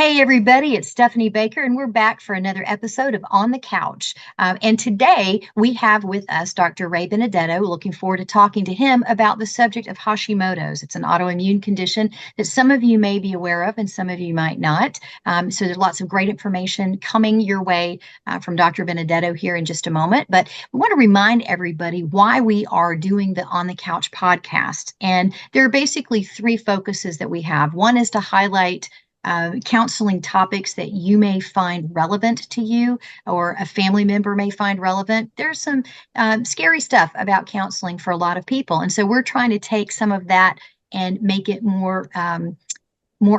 Hey, everybody, it's Stephanie Baker, and we're back for another episode of On the Couch. And today we have with us Dr. Ray Benedetto. Looking forward to talking to him about the subject of Hashimoto's. It's an autoimmune condition that some of you may be aware of and some of you might not. So there's lots of great information coming your way from Dr. Benedetto here in just a moment. But we want to remind everybody why we are doing the On the Couch podcast. And there are basically three focuses that we have. One is to highlight counseling topics that you may find relevant to you or a family member may find relevant. There's some scary stuff about counseling for a lot of people. And so we're trying to take some of that and make it more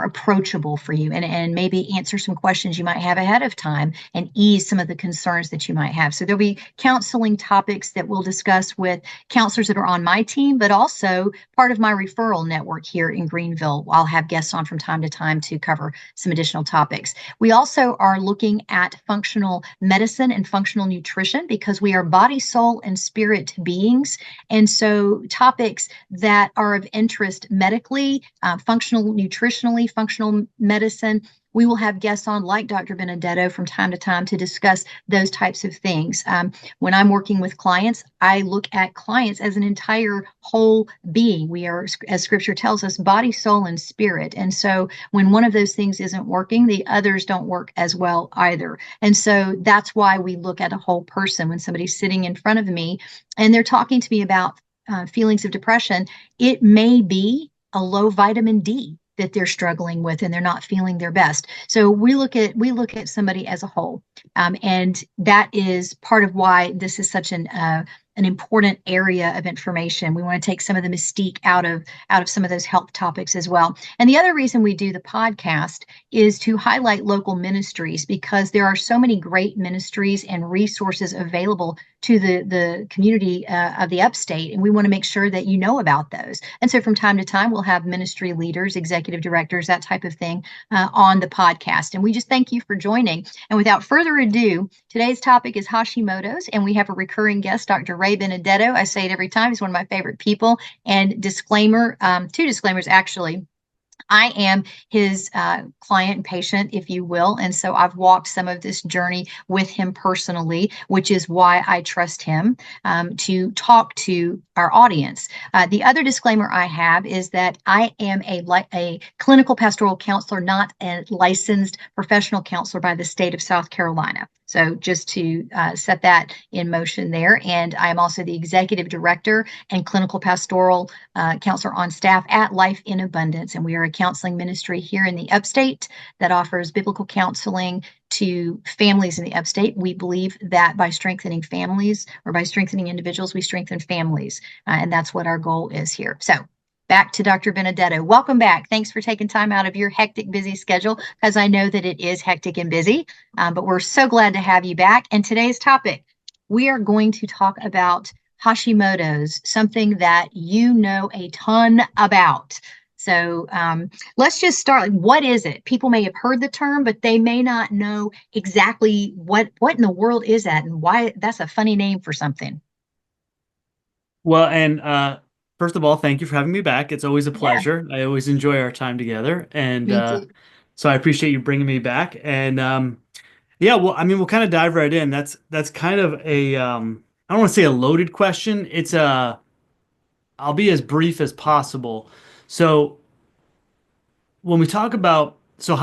approachable for you and maybe answer some questions you might have ahead of time and ease some of the concerns that you might have. So there'll be counseling topics that we'll discuss with counselors that are on my team, but also part of my referral network here in Greenville. I'll have guests on from time to time to cover some additional topics. We also are looking at functional medicine and functional nutrition because we are body, soul, and spirit beings. And so topics that are of interest medically, functional nutrition, functional medicine. We will have guests on like Dr. Benedetto from time to time to discuss those types of things. When I'm working with clients, I look at clients as an entire whole being. We are, as scripture tells us, body, soul, and spirit. And so when one of those things isn't working, the others don't work as well either. And so that's why we look at a whole person. When somebody's sitting in front of me and they're talking to me about feelings of depression, it may be a low vitamin D that they're struggling with and they're not feeling their best. So we look at somebody as a whole. And that is part of why this is such an important area of information. We want to take some of the mystique out of some of those health topics as well. And the other reason we do the podcast is to highlight local ministries because there are so many great ministries and resources available to the community of the upstate, and we want to make sure that you know about those. And so from time to time, we'll have ministry leaders, executive directors, that type of thing on the podcast. And we just thank you for joining. And without further ado, today's topic is Hashimoto's, and we have a recurring guest, Dr. Ray Benedetto. I say it every time. He's one of my favorite people. And disclaimer, two disclaimers actually. I am his client and patient, if you will. And so I've walked some of this journey with him personally, which is why I trust him to talk to our audience. The other disclaimer I have is that I am a clinical pastoral counselor, not a licensed professional counselor by the state of South Carolina. So just to set that in motion there. And I am also the executive director and clinical pastoral counselor on staff at Life in Abundance. And we are a counseling ministry here in the upstate that offers biblical counseling to families in the upstate. We believe that by strengthening families or by strengthening individuals, we strengthen families. And that's what our goal is here. So back to Dr. Benedetto. Welcome back. Thanks for taking time out of your hectic, busy schedule, because I know that it is hectic and busy, but we're so glad to have you back. And today's topic, we are going to talk about Hashimoto's, something that you know a ton about. So let's just start. What is it? People may have heard the term, but they may not know exactly what in the world is that and why that's a funny name for something. Well, and first of all, thank you for having me back. It's always a pleasure. I always enjoy our time together, and Me too. so I appreciate you bringing me back. And yeah, well, I mean, we'll kind of dive right in. That's kind of a I don't want to say a loaded question. I'll be as brief as possible. So when we talk about so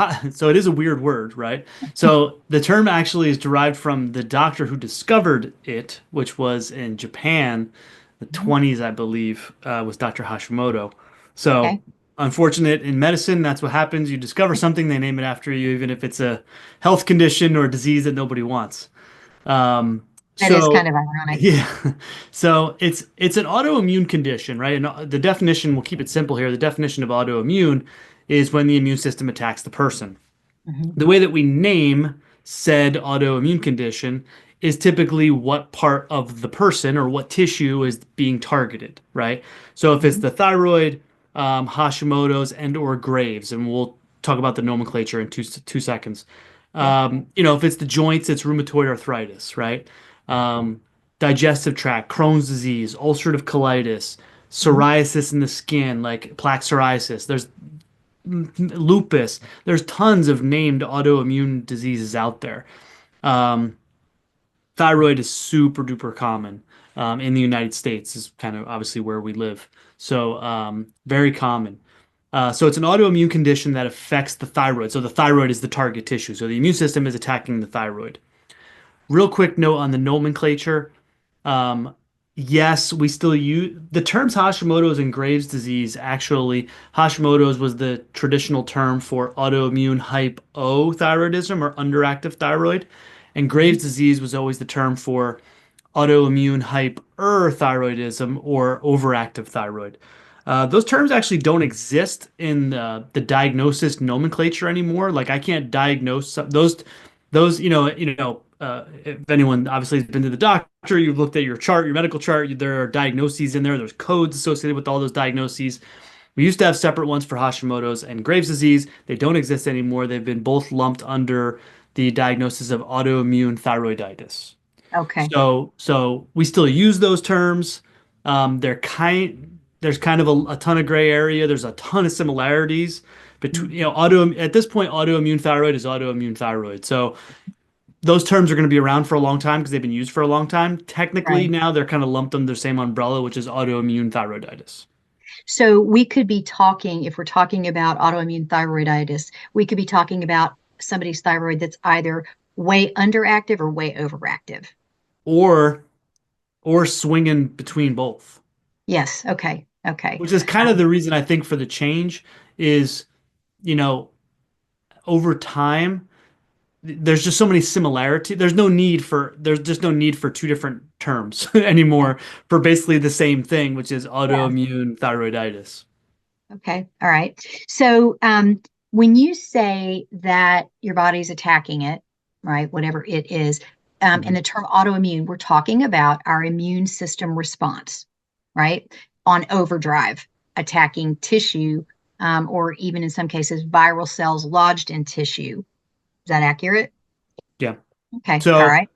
it is a weird word, right? So the term actually is derived from the doctor who discovered it, which was in Japan, the Mhm. 20s, I believe, was Dr. Hashimoto. So Okay. unfortunate in medicine, that's what happens. You discover something, they name it after you, even if it's a health condition or a disease that nobody wants. Um, That is kind so of ironic. yeah, so it's an autoimmune condition, right? And the definition, we'll keep it simple here. The definition of autoimmune is when the immune system attacks the person. Mhm. The way that we name said autoimmune condition is typically what part of the person or what tissue is being targeted, right? So if it's Mhm. the thyroid, Hashimoto's, and or Graves, and we'll talk about the nomenclature in two seconds. Yeah. If it's the joints, it's rheumatoid arthritis, right? Um, Digestive tract, Crohn's disease, ulcerative colitis, Mhm. psoriasis in the skin, like plaque psoriasis. There's lupus. There's tons of named autoimmune diseases out there. Um, Thyroid is super duper common in the United States, is kind of obviously where we live. So, very common. So, it's an autoimmune condition that affects the thyroid. So, the thyroid is the target tissue. So, the immune system is attacking the thyroid. Real quick note on the nomenclature. Um, yes, we still use the terms Hashimoto's and Graves' disease. Actually, Hashimoto's was the traditional term for autoimmune hypothyroidism or underactive thyroid, and Mhm. Graves' disease was always the term for autoimmune hyperthyroidism or overactive thyroid. Those terms actually don't exist in the diagnosis nomenclature anymore. Like I can't diagnose those. If anyone obviously has been to the doctor, you've looked at your chart, your medical chart. There are diagnoses in there. There's codes associated with all those diagnoses. We used to have separate ones for Hashimoto's and Graves' disease. They don't exist anymore. They've been both lumped under the diagnosis of autoimmune thyroiditis. Okay. So we still use those terms. There's kind of a ton of gray area. There's a ton of similarities between, Mhm. at this point, autoimmune thyroid is autoimmune thyroid. So those terms are going to be around for a long time because they've been used for a long time. Technically, Right. now they're kind of lumped under the same umbrella, which is autoimmune thyroiditis. So we could be talking, if we're talking about autoimmune thyroiditis, we could be talking about somebody's thyroid that's either way underactive or way overactive. Or or swinging between both, Yes. Okay. Okay. which is kind of Um, the reason I think for the change is, you know, over time there's just so many similarity. There's just no need for two different terms yeah. anymore for basically the same thing, which is Yeah. autoimmune thyroiditis. Okay. All right. So when you say that your body's attacking it, right, whatever it is, in Mhm. the term autoimmune, we're talking about our immune system response, right, on overdrive, attacking tissue, or even in some cases, viral cells lodged in tissue. Is that accurate? Yeah. Okay. All So right.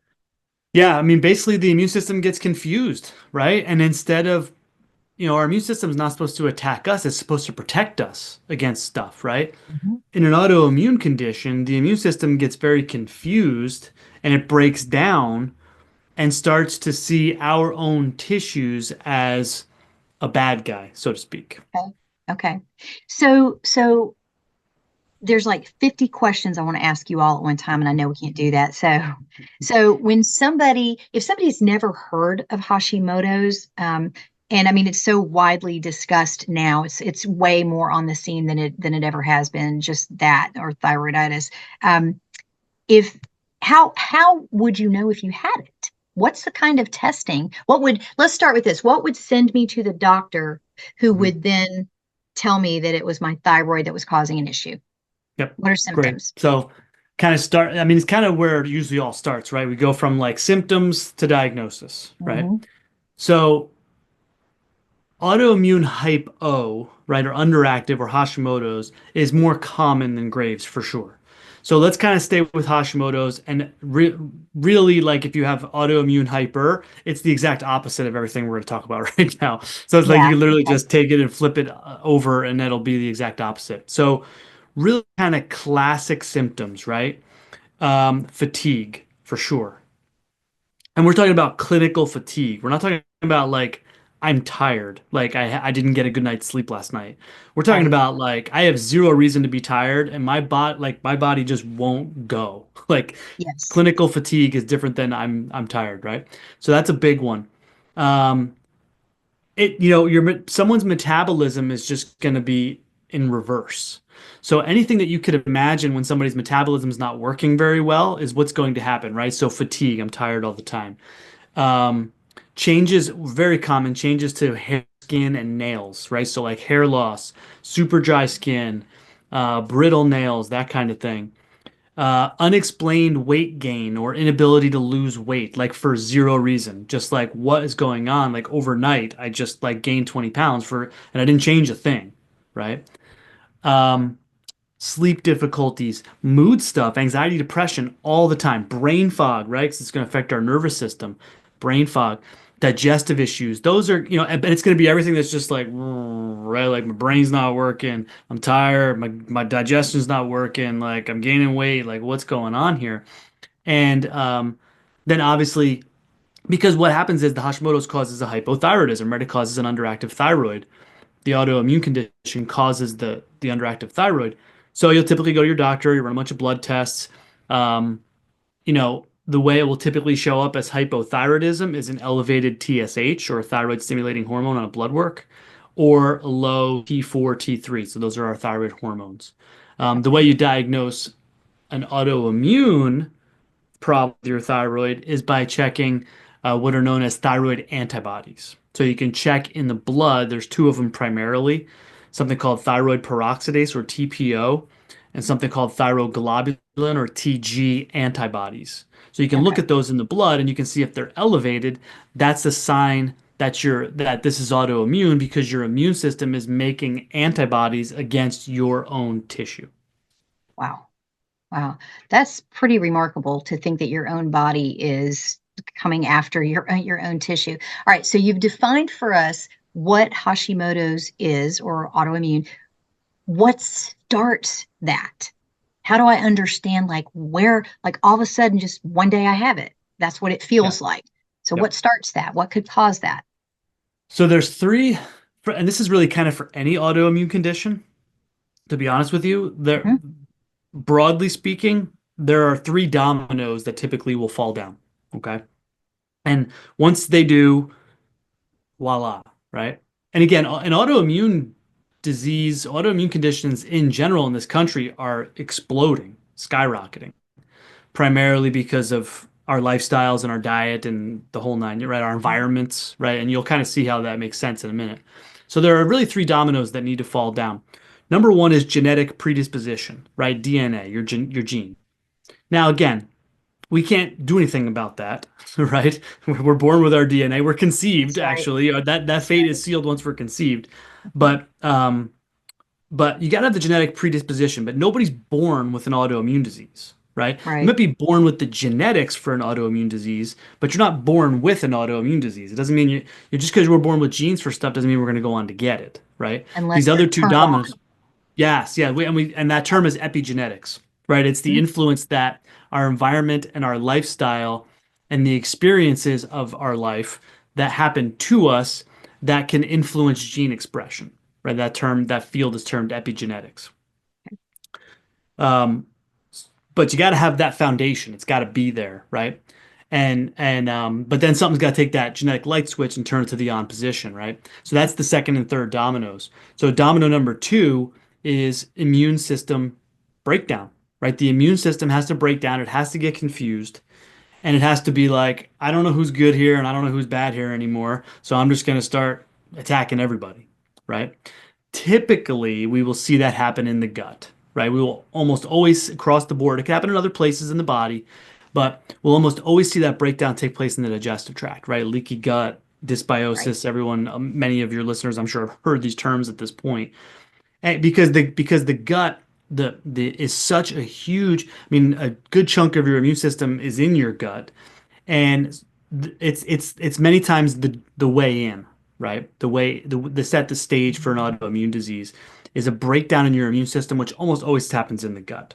yeah, I mean, basically the immune system gets confused, right? And instead of, our immune system is not supposed to attack us, it's supposed to protect us against stuff, right? Mhm. In an autoimmune condition, the immune system gets very confused and it breaks down and starts to see our own tissues as a bad guy, so to speak. Okay. Okay. So there's like 50 questions I want to ask you all at one time, and I know we can't do that. So if somebody's never heard of Hashimoto's, and I mean it's so widely discussed now, it's way more on the scene than it ever has been, just that or thyroiditis. If how would you know if you had it? What's the kind of testing? Let's start with this. What would send me to the doctor who Mhm. would then tell me that it was my thyroid that was causing an issue? Yep. What are Great. symptoms? So I mean, it's kind of where it usually all starts, right? We go from like symptoms to diagnosis, right? Hmm. So autoimmune hypo, right, or underactive or Hashimoto's is more common than Graves for sure. So let's kind of stay with Hashimoto's and really like if you have autoimmune hyper, it's the exact opposite of everything we're going to talk about right now. So it's like Yeah. you can literally Okay. just take it and flip it over and it'll be the exact opposite. So really kind of classic symptoms, right? Fatigue for sure. And we're talking about clinical fatigue. We're not talking about like I'm tired, like I didn't get a good night's sleep last night. We're talking Right. about like I have zero reason to be tired and my body just won't go. Like Yes. clinical fatigue is different than I'm tired, right? So that's a big one. Um, someone's metabolism is just going to be in reverse. So anything that you could imagine when somebody's metabolism is not working very well is what's going to happen, right? So fatigue, I'm tired all the time. Um, Changes, very common changes to hair, skin, and nails, right? So like hair loss, super dry skin, brittle nails, that kind of thing. Unexplained weight gain or inability to lose weight, like for zero reason. Just like what is going on? Like overnight, I just like gained 20 pounds and I didn't change a thing, right? Um, Sleep difficulties, mood stuff, anxiety, depression all the time, brain fog, right? Because it's going to affect our nervous system, brain fog. digestive issues. Those are, and it's going to be everything that's just like, right, like my brain's not working, I'm tired, my digestion's not working, like I'm gaining weight, like what's going on here? And then obviously, because what happens is the Hashimoto's causes a hypothyroidism, right? It causes an underactive thyroid. The autoimmune condition causes the underactive thyroid. So you'll typically go to your doctor, you run a bunch of blood tests. Um, the way it will typically show up as hypothyroidism is an elevated TSH or a thyroid stimulating hormone on a blood work, or a low T4, T3. So those are our thyroid hormones. The way Okay. you diagnose an autoimmune problem with your thyroid is by checking what are known as thyroid antibodies. So you can check in the blood, there's two of them primarily, something called thyroid peroxidase or TPO, and something called thyroglobulin or TG antibodies. So you can look Okay. at those in the blood and you can see if they're elevated. That's a sign that this is autoimmune because your immune system is making antibodies against your own tissue. Wow. Wow. That's pretty remarkable to think that your own body is coming after your own tissue. All right. So you've defined for us what Hashimoto's is or autoimmune. What starts that? How do I understand like where, like all of a sudden, just one day I have it? That's what it Yeah. feels like. So Yep. what starts that? What could cause that? So there's three, and this is really kind of for any autoimmune condition, to be honest with you. There, Hmm. broadly speaking, there are three dominoes that typically will fall down. Okay. And once they do, voila, right? And again, an autoimmune conditions in general in this country are exploding, skyrocketing, primarily because of our lifestyles and our diet and the whole nine, right? Our environments, right? And you'll kind of see how that makes sense in a minute. So there are really three dominoes that need to fall down. Number one is genetic predisposition, right? DNA, your gene. Now, again, we can't do anything about that, right? We're born with our DNA. We're conceived, That's right. actually. That That's fate right. is sealed once we're conceived. Mhm. But you got to have the genetic predisposition, but nobody's born with an autoimmune disease, right? You Right. might be born with the genetics for an autoimmune disease, but you're not born with an autoimmune disease. It doesn't mean you just because you were born with genes for stuff doesn't mean we're going to go on to get it, right? These Unless other you're two turned on. dominoes, yes, yeah, and that term is epigenetics, right? It's the Mhm. influence that our environment and our lifestyle and the experiences of our life that happen to us that can influence gene expression, right? That field is termed epigenetics. Um, but you got to have that foundation. It's got to be there, right? But then something's got to take that genetic light switch and turn it to the on position, right? So that's the second and third dominoes. So domino number two is immune system breakdown, right? The immune system has to break down. It has to get confused, and it has to be like, I don't know who's good here and I don't know who's bad here anymore. So I'm just going to start attacking everybody, right? Typically, we will see that happen in the gut, right? We will almost always across the board. It can happen in other places in the body, but we'll almost always see that breakdown take place in the digestive tract, right? Leaky gut, Right. dysbiosis. Everyone, many of your listeners, I'm sure, have heard these terms at this point. And because the gut the is such a huge, I mean, a good chunk of your immune system is in your gut, and it's many times the way in, right? The set the stage for an autoimmune disease is a breakdown in your immune system, which almost always happens in the gut.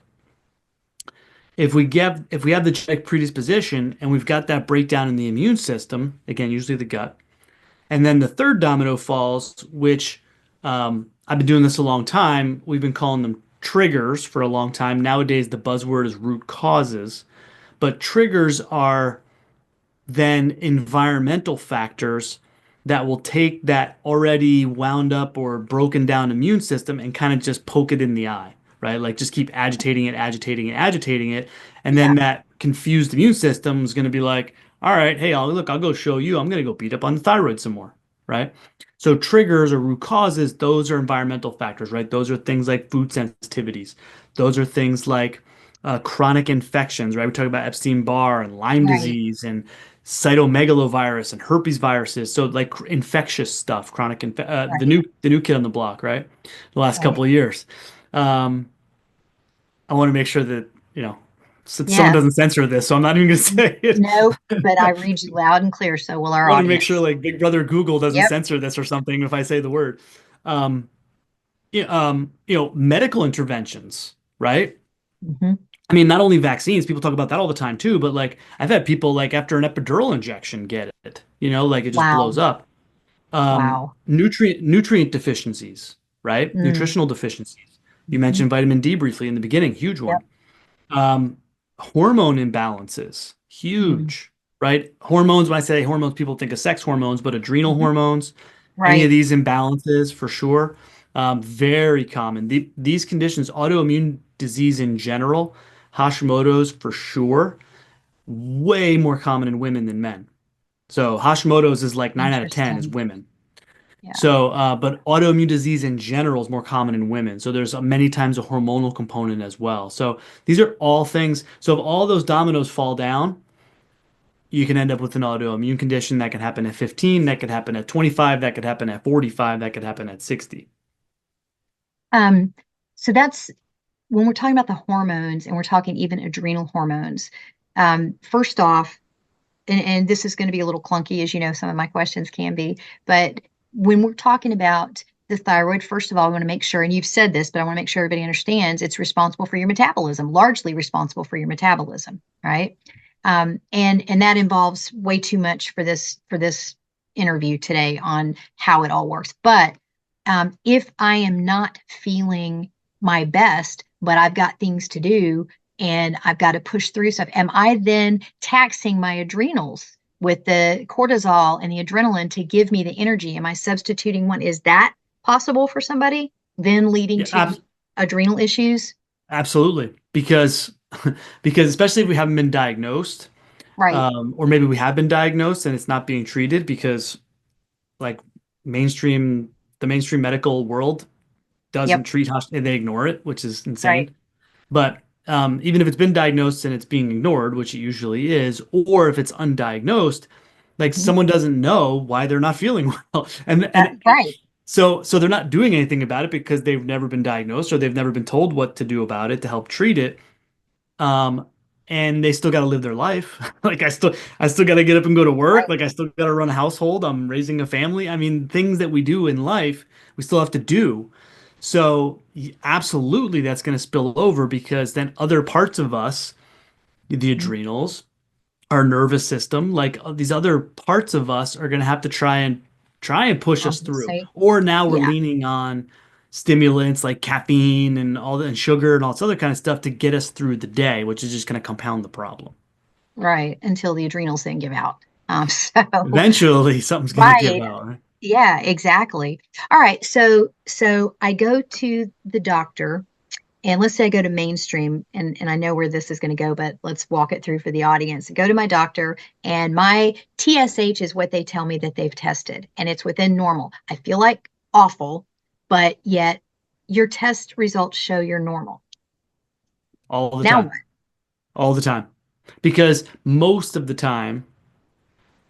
If we have the genetic predisposition and we've got that breakdown in the immune system, again, usually the gut, and then the third domino falls, which I've been doing this a long time. We've been calling them triggers for a long time. Nowadays, the buzzword is root causes, but triggers are then environmental factors that will take that already wound up or broken down immune system and kind of just poke it in the eye, right? Like just keep agitating it, agitating it, agitating it. And Yeah. then that confused immune system is going to be like, all right, hey, I'll go show you. I'm going to go beat up on the thyroid some more, right? So triggers or root causes, those are environmental factors, right? Those are things like food sensitivities. Those are things like chronic infections, right? We talk about Epstein-Barr and Lyme Right. disease and cytomegalovirus and herpes viruses. So like infectious stuff, Right. the new kid on the block, right? The last Right. couple of years. Um, I want to make sure that, you know, Someone Yes. doesn't censor this, so I'm not even going to say it. No, but I read you loud and clear. So will I our want to make sure audience. like Big Brother Google doesn't Yep. censor this or something if I say the word. Um, medical interventions, right? Hmm. I mean, not only vaccines, people talk about that all the time too, but like I've had people like after an epidural injection get it, like it just blows Wow. up. Wow. Nutrient deficiencies, right? Mm. Nutritional deficiencies. You Hmm. mentioned vitamin D briefly in the beginning, huge Yep. one. Um, Hormone imbalances, Mm. huge, right? Hormones, when I say hormones, people think of sex hormones, but adrenal Hmm. hormones, any of Right. these imbalances for sure, very common. These conditions, autoimmune disease in general, Hashimoto's for sure, way more common in women than men. So Hashimoto's is like 9 out of 10 is Interesting. women. Yeah. So, but autoimmune disease in general is more common in women. So there's many times a hormonal component as well. So these are all things. So if all those dominoes fall down, you can end up with an autoimmune condition that can happen at 15, that could happen at 25, that could happen at 45, that could happen at 60. Um, so that's when we're talking about the hormones and we're talking even adrenal hormones. First off, and this is going to be a little clunky, as you know, some of my questions can be, but when we're talking about the thyroid, first of all, I want to make sure, and you've said this, but I want to make sure everybody understands it's responsible for your metabolism, largely responsible for your metabolism, right? And that involves way too much for this interview today on how it all works. But if I am not feeling my best, but I've got things to do and I've got to push through stuff, am I then taxing my adrenals with the cortisol and the adrenaline to give me the energy? Am I substituting one? Is that possible for somebody, then leading Yeah, to adrenal issues? absolutely. Because especially if we haven't been diagnosed, Right. or maybe we have been diagnosed and it's not being treated because like mainstream, the mainstream medical world doesn't Yep. treat and they ignore it, which is Right. insane. But even if it's been diagnosed and it's being ignored, which it usually is, or if it's undiagnosed, like Mhm. someone doesn't know why they're not feeling well, and Right. so they're not doing anything about it because they've never been diagnosed or they've never been told what to do about it to help treat it. Um, and they still got to live their life. Like I still got to get up and go to work. Right. Like I still got to run a household. I'm raising a family. I mean, things that we do in life, we still have to do. So absolutely, that's going to spill over because then other parts of us, the Mhm. adrenals, our nervous system, like these other parts of us are going to have to try and push us through. Compensate. Or now we're Yeah. leaning on stimulants like caffeine and all that and sugar and all this other kind of stuff to get us through the day, which is just going to compound the problem. Right. Until the adrenals then give out. So Eventually, something's going to give right. out, right? Yeah, exactly. All right. So I go to the doctor, and let's say I go to mainstream, and I know where this is going to go, but let's walk it through for the audience. Go to my doctor, and my TSH is what they tell me that they've tested, and it's within normal. I feel like awful, but yet your test results show you're normal. All the Now time. what? All the time. Because most of the time,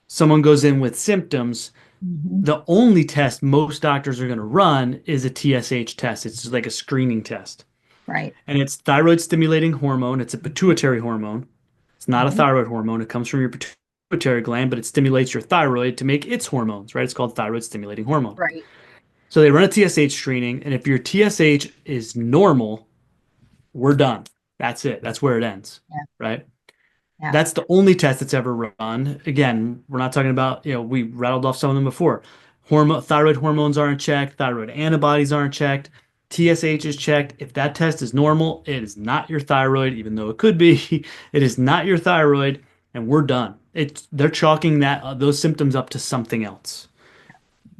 someone goes in with symptoms. Hmm. The only test most doctors are going to run is a TSH test. It's just like a screening test. Right. And it's thyroid stimulating hormone. It's a pituitary hormone. It's not a Hmm. thyroid hormone. It comes from your pituitary gland, but it stimulates your thyroid to make its hormones, right? It's called thyroid stimulating hormone. Right. So they run a TSH screening, and if your TSH is normal, we're done. That's it. That's where it ends, Yeah. right? Yeah. That's the only test that's ever run. Again, we're not talking about, we rattled off some of them before. Thyroid hormones aren't checked, thyroid antibodies aren't checked, TSH is checked. If that test is normal, it is not your thyroid, even though it could be. It is not your thyroid, and we're done. They're chalking those symptoms up to something else.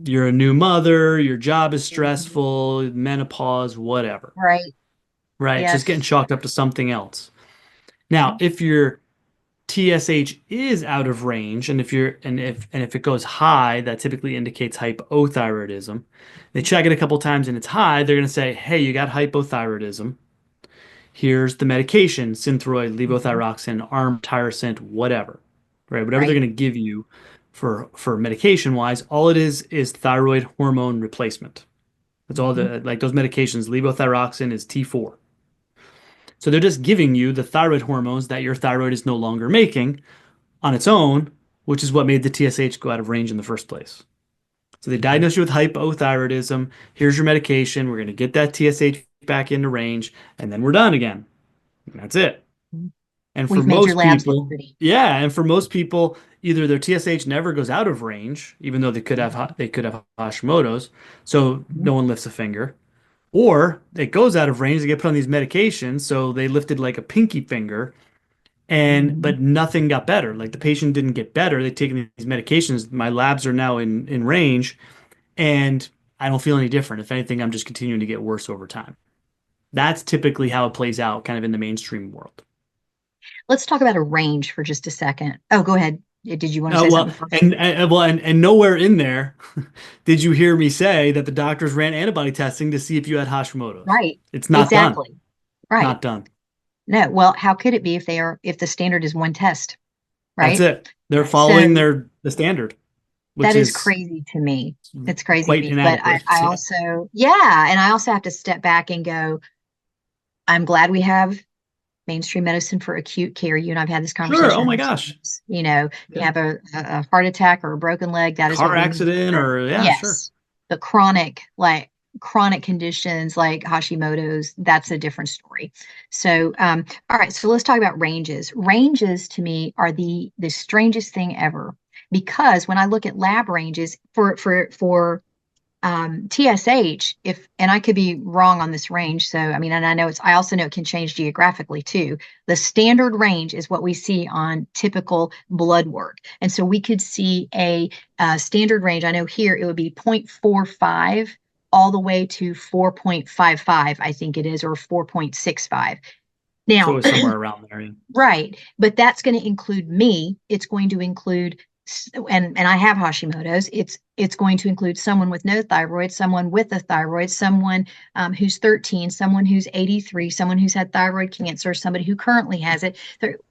You're a new mother, your job is Mhm. stressful, menopause, whatever. Right. Right? It's just getting Yes. chalked up to something else. Now, if your TSH is out of range, and if it goes high, that typically indicates hypothyroidism. They check it a couple times and it's high, they're going to say, "Hey, you got hypothyroidism. Here's the medication: Synthroid, Mhm. levothyroxine, arm tyrosine, whatever." Right? Whatever they're Right. going to give you for medication wise, all it is thyroid hormone replacement. That's all Mhm. like those medications. Levothyroxine is T4. So they're just giving you the thyroid hormones that your thyroid is no longer making on its own, which is what made the TSH go out of range in the first place. So they diagnose you with hypothyroidism. Here's your medication. We're going to get that TSH back into range, and then we're done again. And that's it. And for We've made your most labs look people, pretty. yeah, and for most people, either their TSH never goes out of range, even though Mhm. they could have Hashimoto's, so Mhm. no one lifts a finger, or it goes out of range. They get put on these medications, so they lifted like a pinky finger, and Mhm. but nothing got better. Like the patient didn't get better. They've taken these medications. My labs are now in range, and I don't feel any different. If anything, I'm just continuing to get worse over time. That's typically how it plays out, kind of in the mainstream world. Let's talk about a range for just a second. Oh, go ahead. Did you want to say Well, something first? and nowhere in there did you hear me say that the doctors ran antibody testing to see if you had Hashimoto's. Right. It's not done. Exactly. Right. Not done. No. Well, how could it be if the standard is one test, That's right? it. They're following So the standard, which that is is crazy to me. It's crazy to quite me. But inadequate. I Yeah. also, yeah, and I also have to step back and go, I'm glad we have mainstream medicine for acute care. You and I've had this Sure. conversation Oh a my hundred gosh. times. You know, you Yeah. have a heart attack or a broken leg, that is what Car we need. accident or yeah, sure. Yes, but chronic conditions like Hashimoto's, that's a different story. So, all right, so let's talk about ranges. Ranges to me are the strangest thing ever because when I look at lab ranges for TSH, if and I could be wrong on this range, so I mean, and I know I also know it can change geographically too. The standard range is what we see on typical blood work, and so we could see a standard range. I know here it would be 0.45 all the way to 4.55, I think it is, or 4.65. It's Now, always somewhere around there. Yeah. right, but that's going to include me. It's going to include and I have Hashimoto's. It's going to include someone with no thyroid, someone with a thyroid, someone who's 13, someone who's 83, someone who's had thyroid cancer, somebody who currently has it.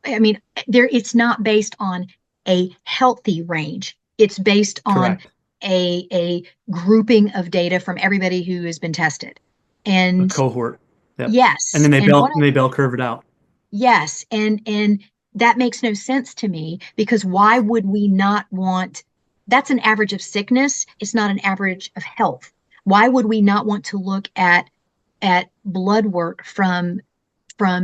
I mean, it's not based on a healthy range. It's based on Correct. a grouping of data from everybody who has been tested. A And cohort. Yep. And yes, then and one they bell curve it out. yes, and that makes no sense to me because why would we not want that's an average of sickness, it's not an average of health. Why would we not want to look at blood work from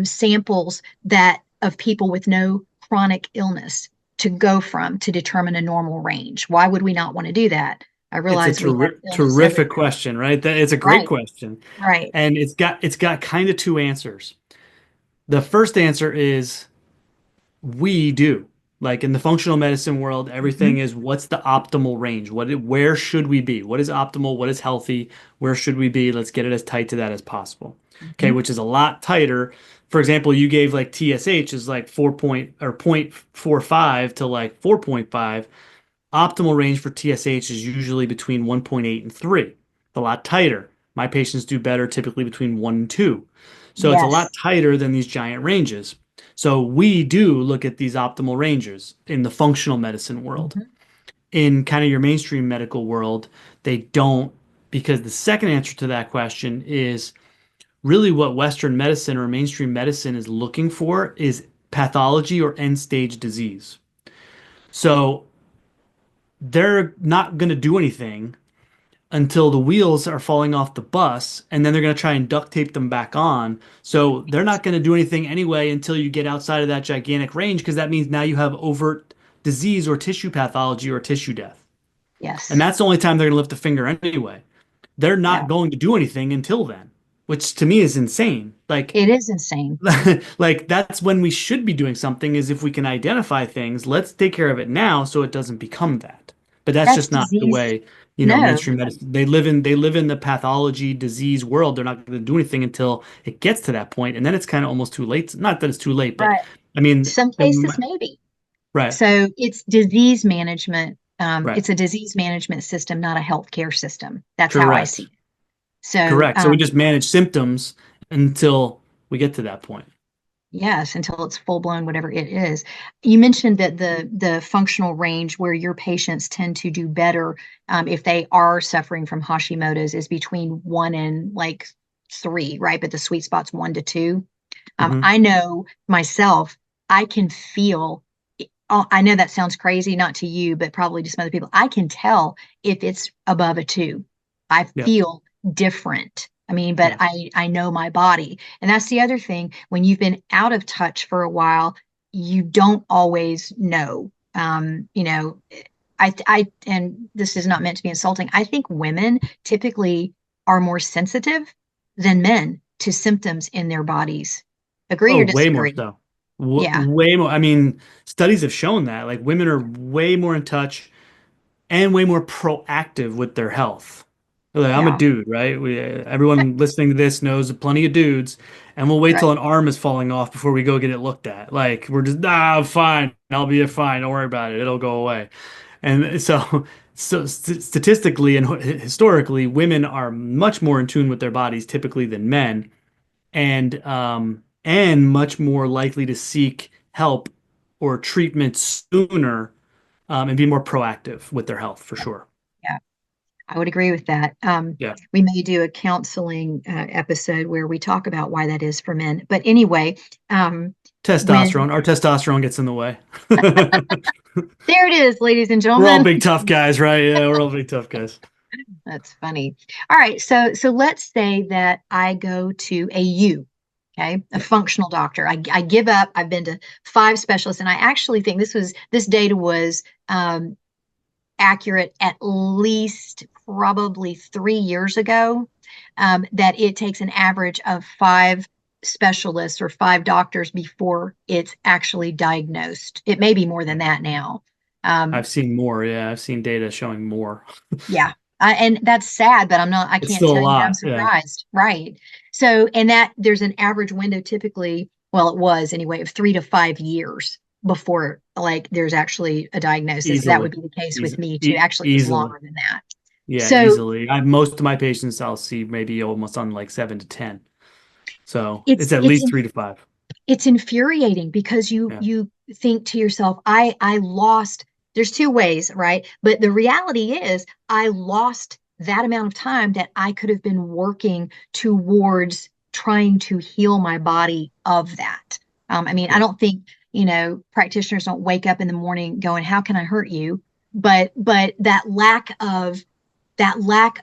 samples that of people with no chronic illness to go from to determine a normal range? Why would we not want to do that? I It's a realize we have illness terrific everywhere. question, right? It's a great Right, question. right. And it's got kind of two answers. The first answer is we do. Like in the functional medicine world, Hmm. everything is what's the optimal range? Where should we be? What is optimal? What is healthy? Where should we be? Let's get it as tight to that as possible. Okay, Hmm. which is a lot tighter. For example, you gave like TSH is like 0.45 to like 4.5. Optimal range for TSH is usually between 1.8 and 3. It's a lot tighter. My patients do better typically between 1 and 2. So it's a lot Yes. tighter than these giant ranges. So we do look at these optimal ranges in the functional medicine world. Hmm. In kind of your mainstream medical world, they don't, because the second answer to that question is really what Western medicine or mainstream medicine is looking for is pathology or end stage disease. So they're not going to do anything until the wheels are falling off the bus, and then they're going to try and duct tape them back on. So they're not going to do anything anyway until you get outside of that gigantic range, because that means now you have overt disease or tissue pathology or tissue death. And Yes. that's the only time they're going to lift a finger anyway. They're Yeah. not going to do anything until then, which to me is insane. It is insane. Like that's when we should be doing something is if we can identify things, let's take care of it now so it doesn't become that. But that's That's just not the disease. way, No, mainstream medicine. They live in the pathology disease world. They're not going to do anything until it gets to that point, and then it's kind of almost too late. Not that it's too late, but right. I mean, Some cases maybe. right, So it's disease management. right, It's a disease management system, not a healthcare system. That's how I see correct, it. So correct. So we just manage symptoms until we get to that point. yes, until it's full blown, whatever it is. You mentioned that the functional range where your patients tend to do better if they are suffering from Hashimoto's is between 1 and like 3, right? But the sweet spot's 1 to 2. Hmm. I know myself, I can feel, I know that sounds crazy, not to you, but probably to some other people. I can tell if it's above a 2. I Yeah. feel different. I mean, but Yeah. I know my body. And that's the other thing. When you've been out of touch for a while, you don't always know. And this is not meant to be insulting. I think women typically are more sensitive than men to symptoms in their bodies. Agree Oh, or way more disagree? so. W Yeah, way more. I mean, studies have shown that like women are way more in touch and way more proactive with their health. Like, I'm a yeah, dude, right? Everyone listening to this knows plenty of dudes, and we'll wait right. till an arm is falling off before we go get it looked at. Like we're just, I'm fine. I'll be fine. Don't worry about it. It'll go away. And statistically and historically, women are much more in tune with their bodies typically than men, and much more likely to seek help or treatment sooner, and be more proactive with their health for sure. Yeah, I would agree with that. Yeah. We may do a counseling episode where we talk about why that is for men. But anyway, when Our testosterone gets in the way. there it is, ladies and We're all gentlemen. big tough guys, right? Yeah, we're all big tough guys. That's funny. All right, so let's say that I go to a U, okay, a Yeah. functional doctor. I give up. I've been to 5 specialists, and I actually think this data was accurate at least probably 3 years ago, that it takes an average of 5 specialists or 5 doctors before it's actually diagnosed. It may be more than that now. Um, I've seen more. Yeah, I've seen data showing more. yeah. And that's sad, but I It's can't still a tell you that I'm lot. Yeah. surprised. Right. So, and that there's an average window typically, well, it was anyway, of 3 to 5 years before like there's actually a diagnosis. That would Easily. be the case with Easy. me too. Actually, it was Easily. longer than that. Yeah, So easily. Most of my patients I'll see maybe almost on like 7 to 10. So it's it's at it's least 3 to 5. it's infuriating because you Yeah. you think to yourself, I lost. There's 2 ways, right? But the reality is I lost that amount of time that I could have been working towards trying to heal my body of that. I mean, I Yeah. don't think, practitioners don't wake up in the morning going, how can I hurt you? But that lack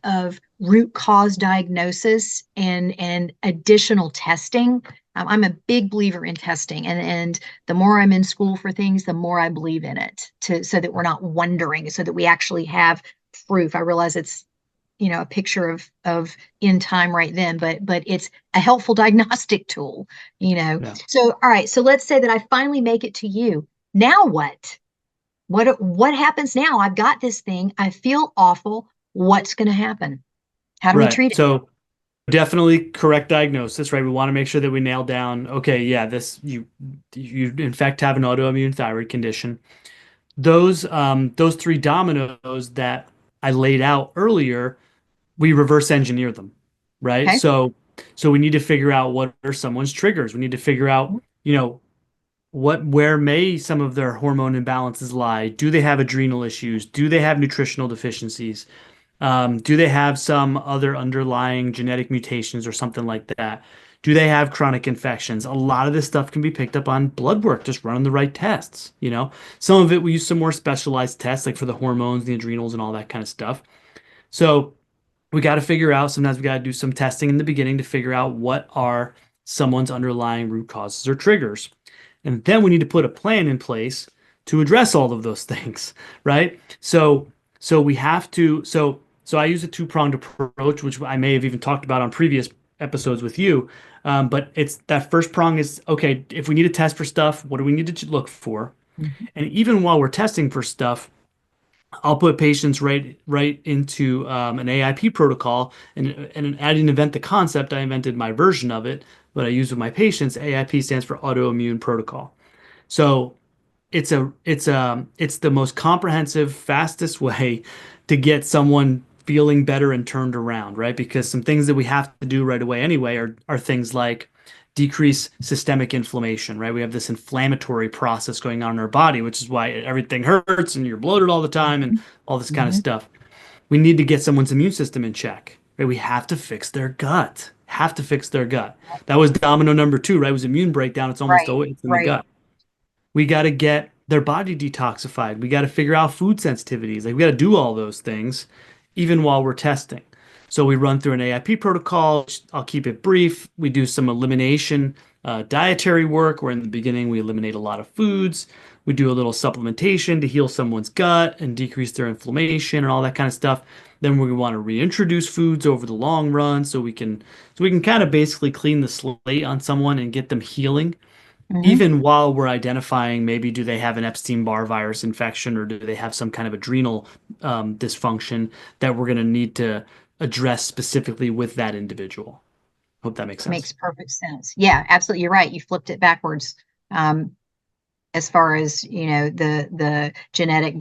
of root cause diagnosis and additional testing. I'm a big believer in testing, and the more I'm in school for things, the more I believe in it, so that we're not wondering, so that we actually have proof. I realize it's a picture of in time right then, but it's a helpful diagnostic tool. Yeah. So all right, so let's say that I finally make it to you. Now what? What happens now? I've got this thing. I feel awful. What's going to happen? How do we Right. treat it? So definitely correct diagnosis, right? We want to make sure that we nail down, okay, yeah, you in fact have an autoimmune thyroid condition. Those 3 dominoes that I laid out earlier, we reverse engineer them, right? Okay. So we need to figure out what are someone's triggers. We need to figure out, where may some of their hormone imbalances lie. Do they have adrenal issues? Do they have nutritional deficiencies? Do they have some other underlying genetic mutations or something like that? Do they have chronic infections? A lot of this stuff can be picked up on blood work, just running the right tests, Some of it we use some more specialized tests, like for the hormones, the adrenals, and all that kind of stuff. So we got to figure out, sometimes we got to do some testing in the beginning to figure out what are someone's underlying root causes or triggers. And then we need to put a plan in place to address all of those things, right? So we have to, so I use a two-pronged approach, which I may have even talked about on previous episodes with you. But it's that first prong is, okay, if we need to test for stuff, what do we need to look for? Mhm. And even while we're testing for stuff, I'll put patients right into an AIP protocol, and at an event the concept, I invented my version of it, but I use with my patients. AIP stands for autoimmune protocol. So it's the most comprehensive, fastest way to get someone feeling better and turned around, right? Because some things that we have to do right away anyway are things like decrease systemic inflammation, right? We have this inflammatory process going on in our body, which is why everything hurts and you're bloated all the time and all this kind of Mhm. stuff. We need to get someone's immune system in check, right? We have to fix their gut. have to fix their gut. That was domino number two, right? It was immune breakdown. It's almost Right. always in the Right. gut. We got to get their body detoxified. We got to figure out food sensitivities. Like we got to do all those things even while we're testing. So we run through an AIP protocol. I'll keep it brief. We do some elimination dietary work where in the beginning we eliminate a lot of foods. We do a little supplementation to heal someone's gut and decrease their inflammation and all that kind of stuff. Then we want to reintroduce foods over the long run so we can kind of basically clean the slate on someone and get them healing Hmm. even while we're identifying maybe do they have an Epstein-Barr virus infection or do they have some kind of adrenal dysfunction that we're going to need to address specifically with that individual. Hope that makes sense. Makes perfect sense. Yeah, absolutely. You're right. You flipped it backwards. Um, as far as the genetic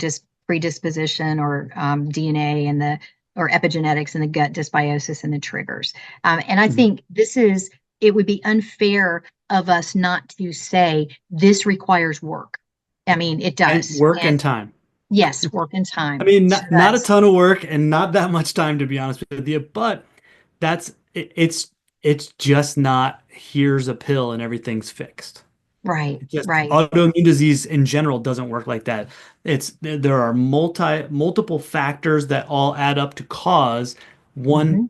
predisposition or DNA and the or epigenetics and the gut dysbiosis and the triggers. And I Mhm. think it would be unfair of us not to say this requires work. I mean, it And does. work And and time. yes, work and I time. mean, Sure not a does. ton of work and not that much time to be honest with you, but it's just not here's a pill and everything's fixed. Right, Just right. autoimmune disease in general doesn't work like that. There are multiple factors that all add up to cause one Hmm.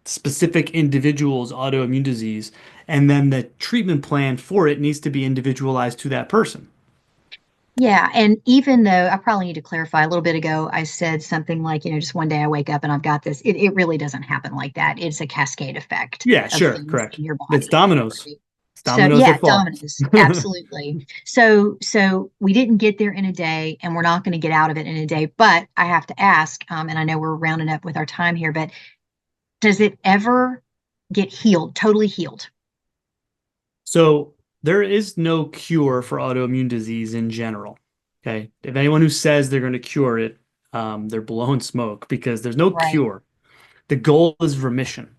specific individual's autoimmune disease, and then the treatment plan for it needs to be individualized to that person. Yeah, and even though I probably need to clarify a little bit ago, I said something like, just one day I wake up and I've got this. It really doesn't happen like that. It's a cascade effect Yeah, of sure, things correct. in your It's body. dominoes. Right. It's So dominoes yeah, that fall. dominoes, absolutely. So we didn't get there in a day, and we're not going to get out of it in a day. But I have to ask, and I know we're rounding up with our time here, but does it ever get healed, totally healed? So there is no cure for autoimmune disease in general. Okay. If anyone who says they're going to cure it, they're blowing smoke because there's no Right. cure. The goal is remission,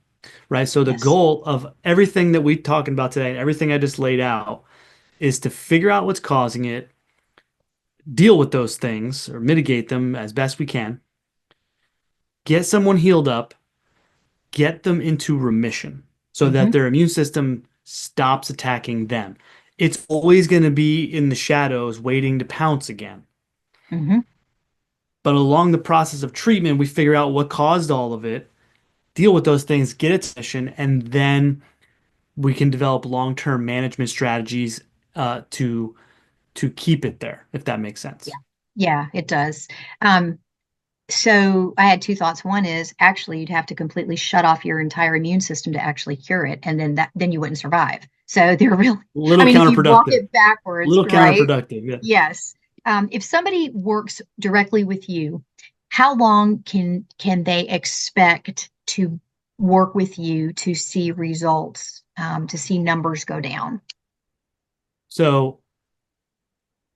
right? So the Yes. goal of everything that we're talking about today, everything I just laid out, is to figure out what's causing it, deal with those things or mitigate them as best we can, get someone healed up, get them into remission so that Hmm. their immune system stops attacking them. It's always going to be in the shadows waiting to pounce again. Hmm. But along the process of treatment, we figure out what caused all of it, deal with those things, get its remission, and then we can develop long-term management strategies to keep it there, if that makes Yeah. sense. Yeah, it does. Um, So I had two thoughts. One is actually you'd have to completely shut off your entire immune system to actually cure it, and then you wouldn't survive. So they're really, A I little mean, if you walk counterproductive. it A backwards, little right? counterproductive. Yeah. Yes. If somebody works directly with you, how long can they expect to work with you to see results, to see numbers go down? So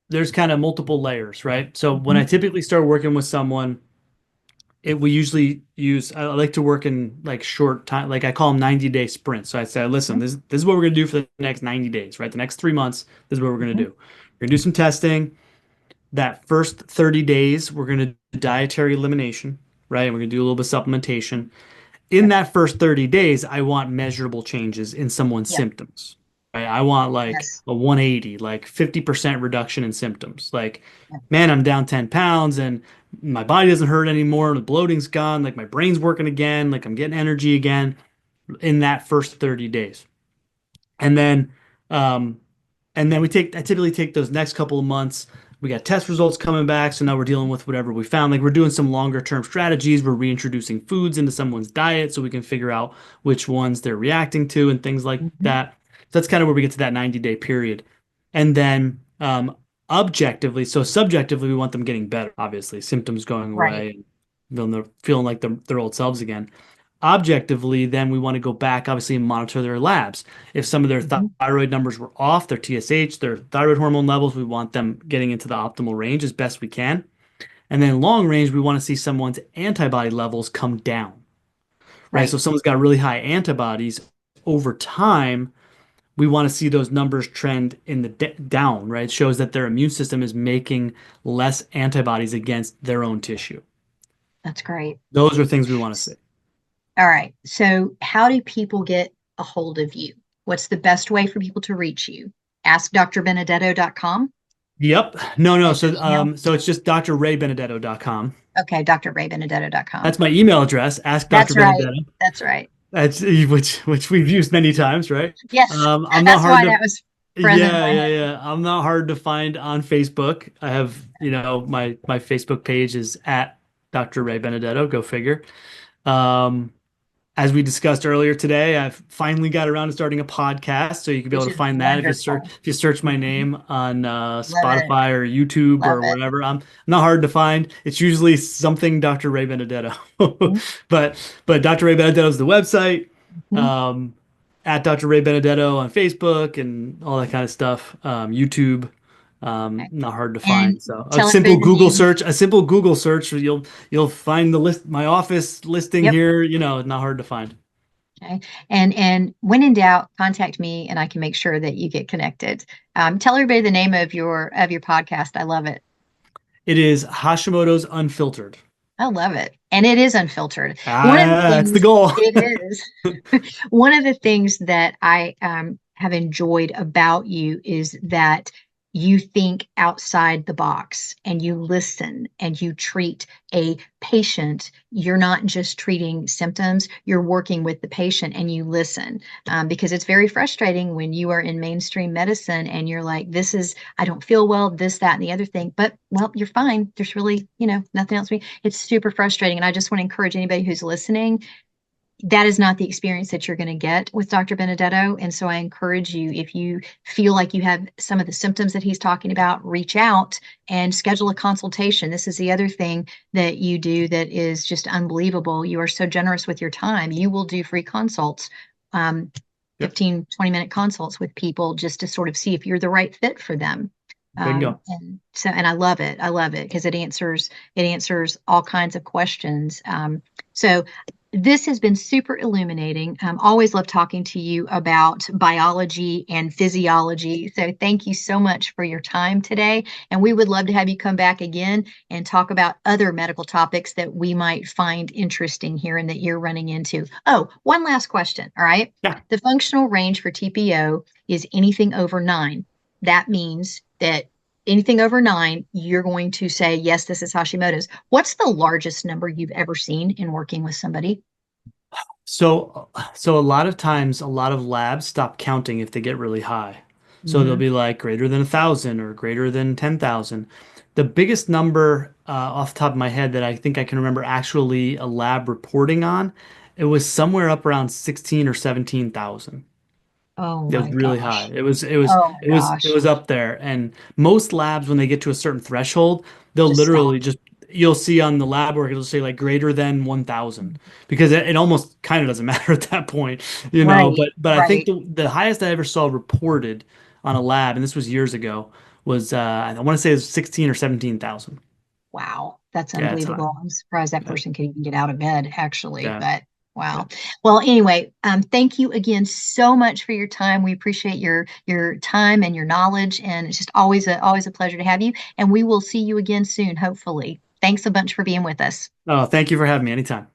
there's kind of multiple layers, right? So when I Hmm. typically start working with someone, we usually use I like to work in like short time, like I call them 90-day sprints. So I say, listen, this is what we're gonna do for the next 90 days, right? The next 3 months, this is what we're gonna Hmm. do. We're gonna do some testing. That first 30 days, we're gonna do dietary elimination, right? And we're gonna do a little bit of supplementation. In Yep. that first 30 days, I want measurable changes in someone's Yep. symptoms. Right? I want like Yes. a 180, like 50% reduction in symptoms. Like, Yep. man, I'm down 10 pounds and my body doesn't hurt anymore. The bloating's gone. Like, my brain's working again. Like, I'm getting energy again in that first 30 days. And then, um, I typically take those next couple of months. We got test results coming back, so now we're dealing with whatever we found. Like we're doing some longer term strategies. We're reintroducing foods into someone's diet so we can figure out which ones they're reacting to and things like Hmm. that. So that's kind of where we get to that 90-day period. And then objectively, so subjectively, we want them getting better, obviously, symptoms going Right. away and feeling like their old selves again. Objectively, then we want to go back, obviously, and monitor their labs. If some of their Hmm. thyroid numbers were off, their TSH, their thyroid hormone levels, we want them getting into the optimal range as best we can. And then long range, we want to see someone's antibody levels come down, right? So Right. if someone's got really high antibodies over time, we want to see those numbers trend in the down, right? It shows that their immune system is making less antibodies against their own tissue. That's great. Those are things we want to see. All right. So, how do people get a hold of you? What's the best way for people to reach you? AskDrBenedetto.com. Yep. No, no. That's So, your email. so it's just drraybenedetto.com. Okay, drraybenedetto.com. That's my email address. Ask Dr. That's right. Benedetto. That's right. That's which we've used many times, right? Yes, I'm not that's hard why to. that was present in Yeah, my yeah, head. yeah. I'm not hard to find on Facebook. I have, my Facebook page is at Dr. Ray Benedetto. Go figure. Um, as we discussed earlier today, I've finally got around to starting a podcast, so you can be able Which to is find that wonderful. if you search my Mhm. name on Love it. Spotify or YouTube Love or it. wherever. I'm not hard to find. It's usually something Dr. Ray Benedetto, but Dr. Ray Benedetto is the website. Mhm. Um, at Dr. Ray Benedetto on Facebook and all that kind of stuff. YouTube, Okay. not hard to And find. So tell everybody the name. A simple Google search, you'll find the list, my office listing Yep. here. Not hard to find. Okay. And when in doubt, contact me and I can make sure that you get connected. Tell everybody the name of your podcast. I love it. It is Hashimoto's Unfiltered. I love it. And it is unfiltered. One of the Ah, that's the things goal. it is. One of the things that I have enjoyed about you is that you think outside the box and you listen and you treat a patient. You're not just treating symptoms, you're working with the patient and you listen. Because it's very frustrating when you are in mainstream medicine and you're like, this is, I don't feel well, this, that, and the other thing. But, well, you're fine. There's really, nothing else. It's super frustrating. And I just want to encourage anybody who's listening, that is not the experience that you're going to get with Dr. Benedetto. And so I encourage you, if you feel like you have some of the symptoms that he's talking about, reach out and schedule a consultation. This is the other thing that you do that is just unbelievable. You are so generous with your time. You will do free consults, um, Yep. 15, 20-minute consults with people just to sort of see if you're the right fit for them. Bingo. And I love it. I love it because it answers all kinds of questions. So this has been super illuminating. Always love talking to you about biology and physiology. So thank you so much for your time today. And we would love to have you come back again and talk about other medical topics that we might find interesting here and that you're running into. Oh, one last question. All right. Yeah. The functional range for TPO is anything over 9. That means that anything over 9, you're going to say, yes, this is Hashimoto's. What's the largest number you've ever seen in working with somebody? So a lot of times, a lot of labs stop counting if they get really high. So they'll Mhm. be like greater than 1,000 or greater than 10,000. The biggest number off the top of my head that I think I can remember actually a lab reporting on, it was somewhere up around 16 or 17,000. Oh It was my really high. gosh. It Oh was it gosh. was up there. And most labs, when they get to a certain threshold, they'll Just literally stop. just you'll see on the lab work it'll say like greater than 1,000 because it almost kind of doesn't matter at that point, you know. Right, But I think right. the highest I ever saw reported on a lab, and this was years ago, was I want to say it was 16 or 17,000. Wow. That's Yeah, it's high. unbelievable. I'm surprised that Yeah, person could even get out of bed, actually. yeah, But yeah. wow. Well, anyway, thank you again so much for your time. We appreciate your time and your knowledge, and it's just always a pleasure to have you. And we will see you again soon, hopefully. Thanks a bunch for being with us. Oh, thank you for having me anytime.